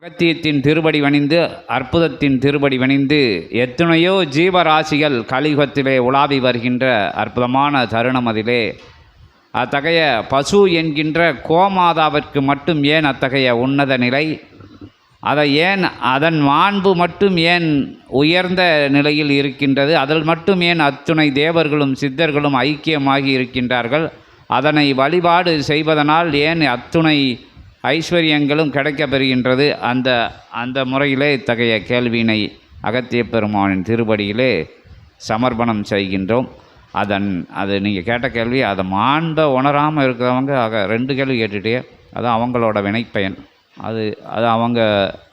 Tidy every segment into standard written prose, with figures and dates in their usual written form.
அகத்தியத்தின் திருப்படி வணிந்து அற்புதத்தின் திருப்படி வணிந்து எத்தனையோ ஜீவராசிகள் கலியுகத்திலே உலாவி வருகின்ற அற்புதமான தருணம் அதிலே அத்தகைய பசு என்கின்ற கோமாதாவிற்கு மட்டும் ஏன் அத்தகைய உன்னத நிலை, அதை ஏன் அதன் மாண்பு மட்டும் ஏன் உயர்ந்த நிலையில் இருக்கின்றது, அதில் மட்டும் ஏன் அத்துணை தேவர்களும் சித்தர்களும் ஐக்கியமாகி இருக்கின்றார்கள், அதனை வழிபாடு செய்வதனால் ஏன் அத்துணை ஐஸ்வர்யங்களும் கிடைக்கப்பெறுகின்றது. அந்த முறையிலே இத்தகைய கேள்வியினை அகத்திய பெருமானின் திருப்படியிலே சமர்ப்பணம் செய்கின்றோம். அது நீங்கள் கேட்ட கேள்வி, அதை மாண்பை உணராமல் இருக்கிறவங்க ரெண்டு கேள்வி கேட்டுகிட்டே, அது அவங்களோட வினைப்பயன்.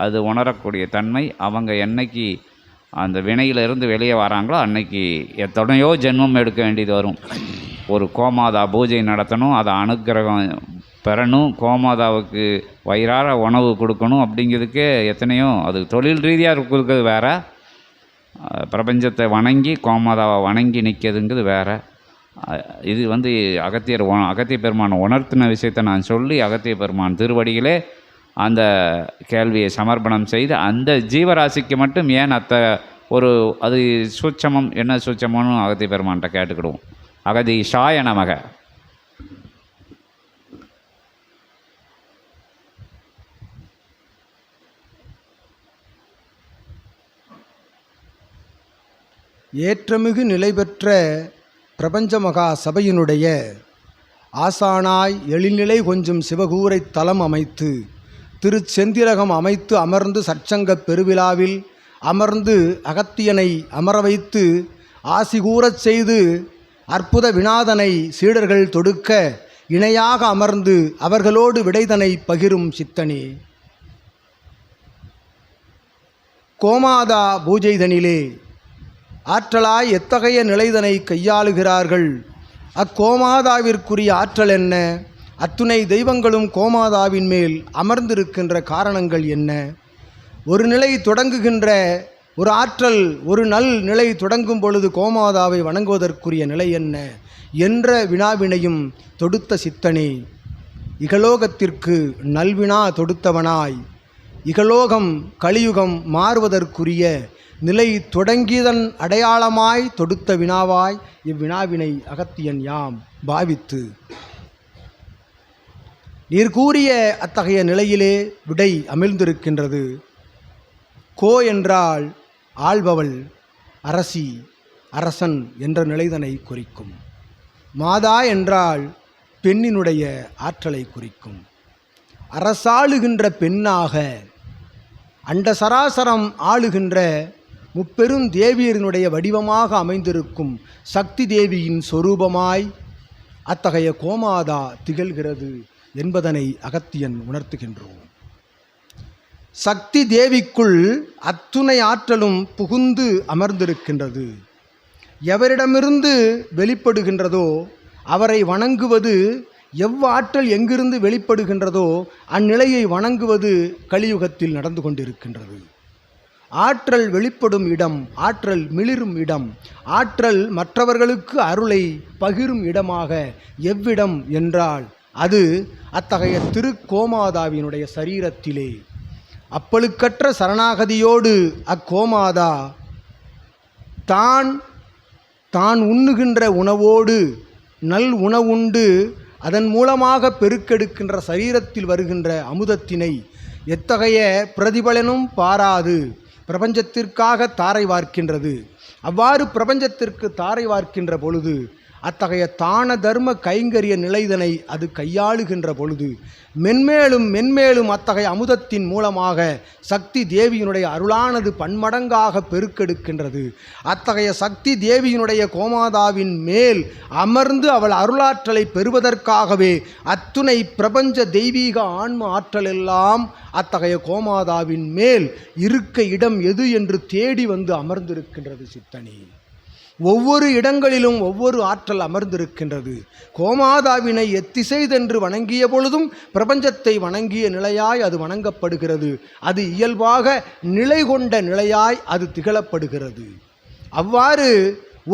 அது உணரக்கூடிய தன்மை. அவங்க என்னைக்கு அந்த வினையிலிருந்து வெளியே வராங்களோ அன்னைக்கு எத்தனையோ ஜென்மம் எடுக்க வேண்டியது வரும். ஒரு கோமாதா பூஜை நடத்தணும், அதை அனுக்கிரகம் பெறணும், கோமாதாவுக்கு வயிறார உணவு கொடுக்கணும். அப்படிங்கிறதுக்கே எத்தனையோ, அது தொழில் ரீதியாக கொடுக்குறது வேறு, பிரபஞ்சத்தை வணங்கி கோமாதாவை வணங்கி நிற்கிறதுங்கிறது வேறு. இது அகத்திய பெருமான் உணர்த்தின விஷயத்தை நான் சொல்லி அகத்திய பெருமான் திருவடிகளே அந்த கேள்வியை சமர்ப்பணம் செய்து அந்த ஜீவராசிக்கு மட்டும் ஏன் அது சூட்சமம் என்ன சூட்சமம்னு அகத்திய பெருமான்கிட்ட கேட்டுக்கிடுவோம். அகதீஷாய நமக. ஏற்றமிகு நிலை பெற்ற பிரபஞ்ச மகா சபையினுடைய ஆசானாய் எழில்நிலை கொஞ்சம் சிவகூரை தலம் அமைத்து திருச்செந்திலகம் அமைத்து அமர்ந்து சற்சங்கப் பெருவிழாவில் அமர்ந்து அகத்தியனை அமர வைத்து ஆசிகூறச் செய்து அற்புத வினாதனை சீடர்கள் தொடுக்க இணையாக அமர்ந்து அவர்களோடு விடைதனை பகிரும் சித்தனே. கோமாதா பூஜைதனிலே ஆற்றலாய் எத்தகைய நிலைதனை கையாளுகிறார்கள்? அக்கோமாதாவிற்குரிய ஆற்றல் என்ன? அத்துணை தெய்வங்களும் கோமாதாவின் மேல் அமர்ந்திருக்கின்ற காரணங்கள் என்ன? ஒரு நிலை தொடங்குகின்ற ஒரு ஆற்றல், ஒரு நல் நிலை தொடங்கும் பொழுது கோமாதாவை வணங்குவதற்குரிய நிலை என்ன என்ற வினாவினையும் தொடுத்த சித்தனே. இகலோகத்திற்கு நல்வினா தொடுத்தவனாய் இகலோகம் கலியுகம் மாறுவதற்குரிய நிலை தொடங்கியதன் அடையாளமாய் தொடுத்த வினாவாய் இவ்வினாவினை அகத்தியன் யாம் பாவித்து நீர் கூறிய அத்தகைய நிலையிலே விடை அமிழ்ந்திருக்கின்றது. கோ என்றால் ஆள்பவள், அரசி, அரசன் என்ற நிலைதனை குறிக்கும். மாதா என்றால் பெண்ணினுடைய ஆற்றலை குறிக்கும். அரசாளுகின்ற பெண்ணாக அண்ட சராசரம் ஆளுகின்ற முப்பெரும் தேவியரினுடைய வடிவமாக அமைந்திருக்கும் சக்தி தேவியின் சொரூபமாய் அத்தகைய கோமாதா திகழ்கிறது என்பதனை அகத்தியன் உணர்த்துகின்றோம். சக்தி தேவிக்குள் அத்துணை ஆற்றலும் புகுந்து அமர்ந்திருக்கின்றது. எவரிடமிருந்து வெளிப்படுகின்றதோ அவரை வணங்குவது, எவ்வாற்றல் எங்கிருந்து வெளிப்படுகின்றதோ அந்நிலையை வணங்குவது கலியுகத்தில் நடந்து கொண்டிருக்கின்றது. ஆற்றல் வெளிப்படும் இடம், ஆற்றல் மிளிரும் இடம், ஆற்றல் மற்றவர்களுக்கு அருளை பகிரும் இடமாக எவ்விடம் என்றால் அது அத்தகைய திருக்கோமாதாவினுடைய சரீரத்திலே. அப்பழுக்கற்ற சரணாகதியோடு அக்கோமாதா தான் உண்ணுகின்ற உணவோடு நல் உணவுண்டு அதன் மூலமாக பெருக்கெடுக்கின்ற சரீரத்தில் வருகின்ற அமுதத்தினை எத்தகைய பிரதிபலனும் பாராது பிரபஞ்சத்திற்காக தாரை வார்க்கின்றது. அவ்வாறு பிரபஞ்சத்திற்கு தாரை வார்க்கின்ற பொழுது அத்தகைய தான தர்ம கைங்கரிய நிலைதனை அது கையாளுகின்ற பொழுது மென்மேலும் மென்மேலும் அத்தகைய அமுதத்தின் மூலமாக சக்தி தேவியினுடைய அருளானது பன்மடங்காக பெருக்கெடுக்கின்றது. அத்தகைய சக்தி தேவியினுடைய கோமாதாவின் மேல் அமர்ந்து அவள் அருளாற்றலை பெறுவதற்காகவே அத்துணை பிரபஞ்ச தெய்வீக ஆன்ம ஆற்றலெல்லாம் அத்தகைய கோமாதாவின் மேல் இருக்க இடம் எது என்று தேடி வந்து அமர்ந்திருக்கின்றது சித்தனே. ஒவ்வொரு இடங்களிலும் ஒவ்வொரு ஆற்றல் அமர்ந்திருக்கின்றது. கோமாதாவினை எத்திசைதென்று வணங்கிய பொழுதும் பிரபஞ்சத்தை வணங்கிய நிலையாய் அது வணங்கப்படுகிறது. அது இயல்பாக நிலை கொண்ட நிலையாய் அது திகழப்படுகிறது. அவ்வாறு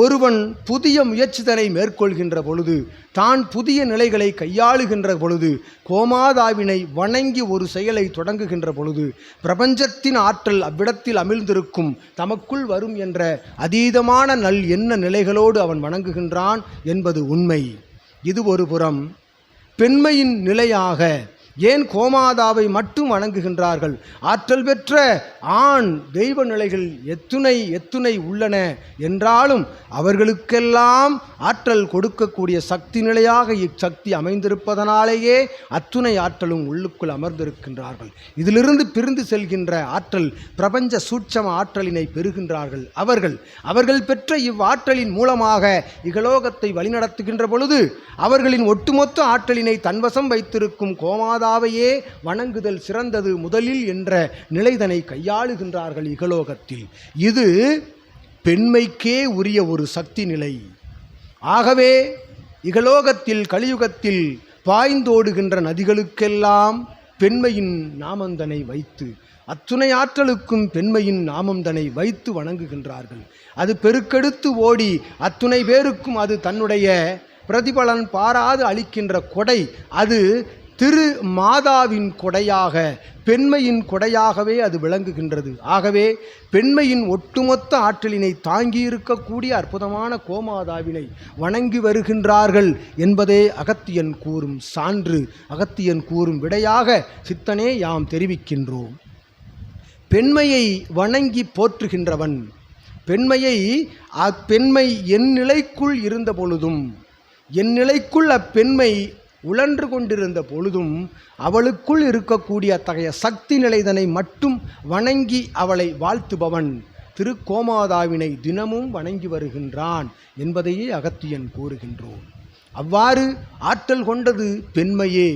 ஒருவன் புதிய முயற்சிதனை மேற்கொள்கின்ற பொழுது, தான் புதிய நிலைகளை கையாளுகின்ற பொழுது, கோமாதாவினை வணங்கி ஒரு செயலை தொடங்குகின்ற பொழுது, பிரபஞ்சத்தின் ஆற்றல் அவ்விடத்தில் அமிழ்ந்திருக்கும் தமக்குள் வரும் என்ற அதீதமான நல் எண்ண நிலைகளோடு அவன் வணங்குகின்றான் என்பது உண்மை. இது ஒரு புறம். பெண்மையின் நிலையாக ஏன் கோமாதாவை மட்டும் வணங்குகின்றார்கள்? ஆற்றல் பெற்ற ஆண் தெய்வ நிலைகள் எத்துணை உள்ளன என்றாலும் அவர்களுக்கெல்லாம் ஆற்றல் கொடுக்கக்கூடிய சக்தி நிலையாக இச்சக்தி அமைந்திருப்பதனாலேயே அத்துணை ஆற்றலும் உள்ளுக்குள் அமர்ந்திருக்கின்றார்கள். இதிலிருந்து பிரிந்து செல்கின்ற ஆற்றல் பிரபஞ்ச சூட்சம ஆற்றலினை பெறுகின்றார்கள். அவர்கள் பெற்ற இவ்வாற்றலின் மூலமாக இகலோகத்தை வழிநடத்துகின்ற பொழுது அவர்களின் ஒட்டுமொத்த ஆற்றலினை தன்வசம் வைத்திருக்கும் கோமாதாவையே வணங்குதல் சிறந்தது முதலில் என்ற நிலைதனை கையாளுகின்றார்கள் இகலோகத்தில். இது பெண்மைக்கே உரிய ஒரு சக்தி நிலை. ஆகவே இகலோகத்தில் கலியுகத்தில் பாய்ந்தோடுகின்ற நதிகளுக்கெல்லாம் பெண்மையின் நாமந்தனை வைத்து, அத்துணை ஆற்றலுக்கும் பெண்மையின் நாமந்தனை வைத்து வணங்குகின்றார்கள். அது பெருக்கெடுத்து ஓடி அத்துணை பேருக்கும் அது தன்னுடைய பிரதிபலன் பாராது அளிக்கின்ற கொடை. அது திரு மாதாவின் கொடையாக, பெண்மையின் கொடையாகவே அது விளங்குகின்றது. ஆகவே பெண்மையின் ஒட்டுமொத்த ஆற்றலினை தாங்கி இருக்கக்கூடிய அற்புதமான கோமாதாவினை வணங்கி வருகின்றார்கள் என்பதே அகத்தியன் கூறும் சான்று, அகத்தியன் கூறும் விடையாக சித்தனே யாம் தெரிவிக்கின்றோம். பெண்மையை வணங்கி போற்றுகின்றவன், பெண்மை என் நிலைக்குள் இருந்த பொழுதும், என் நிலைக்குள் அப்பெண்மை உழன்று கொண்டிருந்த பொழுதும் அவளுக்குள் இருக்கக்கூடிய அத்தகைய சக்தி நிலைதனை மட்டும் வணங்கி அவளை வாழ்த்துபவன் திருக்கோமாதாவினை தினமும் வணங்கி வருகின்றான் என்பதையே அகத்தியன் கூறுகின்றோம். அவ்வாறு ஆற்றல் கொண்டது பெண்மையே.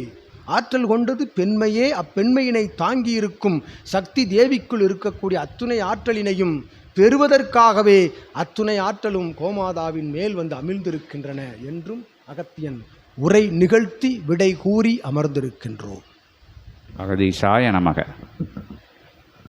அப்பெண்மையினை தாங்கியிருக்கும் சக்தி தேவிக்குள் இருக்கக்கூடிய அத்துணை ஆற்றலினையும் பெறுவதற்காகவே அத்துணை ஆற்றலும் கோமாதாவின் மேல் வந்து அமிழ்ந்திருக்கின்றன என்றும் அகத்தியன் உரை நிகழ்த்தி விடை கூறி அமர்ந்திருக்கின்றோம். அகதீசாய நமக.